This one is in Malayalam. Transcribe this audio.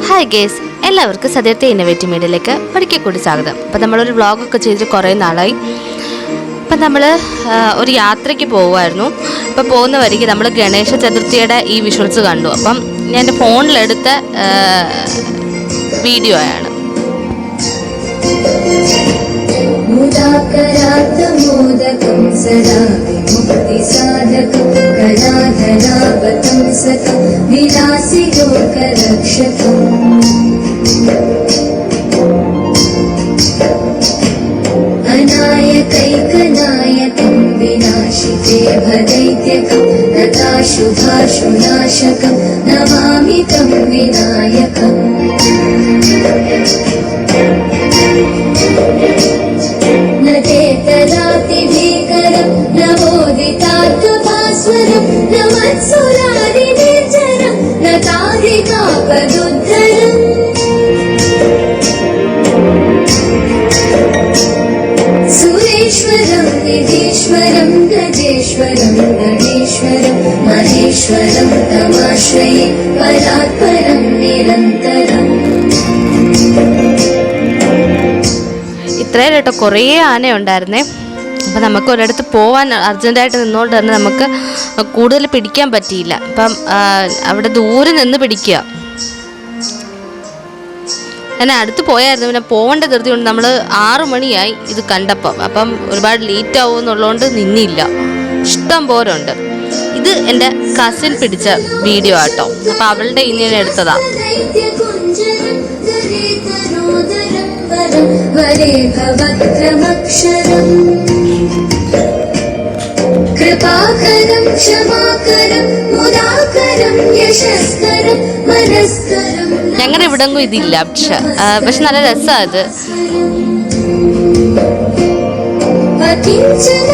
ഹായ് ഗേസ്, എല്ലാവർക്കും സദ്യത്തെ ഇന്നോവേറ്റീവ് മീഡിയയിലേക്ക് ഒരിക്കൽ കൂടി സ്വാഗതം. അപ്പം നമ്മളൊരു വ്ളോഗൊക്കെ ചെയ്തിട്ട് കുറേ നാളായി. അപ്പം നമ്മൾ ഒരു യാത്രയ്ക്ക് പോകുമായിരുന്നു. അപ്പം പോകുന്ന വഴിക്ക് നമ്മൾ ഗണേശ ചതുർത്ഥിയുടെ ഈ വിഷ്വൽസ് കണ്ടു. അപ്പം ഞാൻ എൻ്റെ ഫോണിലെടുത്ത വീഡിയോ ആണ്. मुदाकरात्मोदकं सदा विमुक्तिसाधकं कलाधरावतं सकं विलासिलोकरक्षकम् अनायकैकनायकं विनाशिते भदैत्यकं नताशुभाशुनाशकं नमामि तं विनायकम् न चेतनातिभीकरं नवोदितात्मभास्वरं न मत्सुरारिनिर्जरं न ताधिकापदुद्धरम् सुरेश्वरं निधीश्वरं गजेश्वरं गणेश्वरं महेश्वरं तमाश्रये परात्परं निरन्तरम्. ഇത്രയും കേട്ടോ, കുറേ ആന ഉണ്ടായിരുന്നേ. അപ്പം നമുക്ക് ഒരിടത്ത് പോകാൻ അർജൻറ്റായിട്ട് നിന്നുകൊണ്ട് തന്നെ നമുക്ക് കൂടുതൽ പിടിക്കാൻ പറ്റിയില്ല. അപ്പം അവിടെ ദൂരെ നിന്ന് പിടിക്കുക. ഞാൻ അടുത്ത് പോയായിരുന്നു. പിന്നെ പോകേണ്ട ധൃതി കൊണ്ട് നമ്മൾ 6 മണിയായി ഇത് കണ്ടപ്പം. അപ്പം ഒരുപാട് ലേറ്റ് ആവും എന്നുള്ളതുകൊണ്ട് നിന്നില്ല. ഇഷ്ടം പോലെ ഉണ്ട്. ഇത് എൻ്റെ കസിൻ പിടിച്ച വീഡിയോ ആട്ടോ. അപ്പം അവളുടെ ഇങ്ങനെ എടുത്തതാ. कृपाकरं क्षमाकरं मुदाकरं यशस्करं मनस्करं. ഞങ്ങളുടെ ഇവിടെങ്ങും ഇതില്ല. പക്ഷെ നല്ല രസമാണ് അത്. अकिञ्चन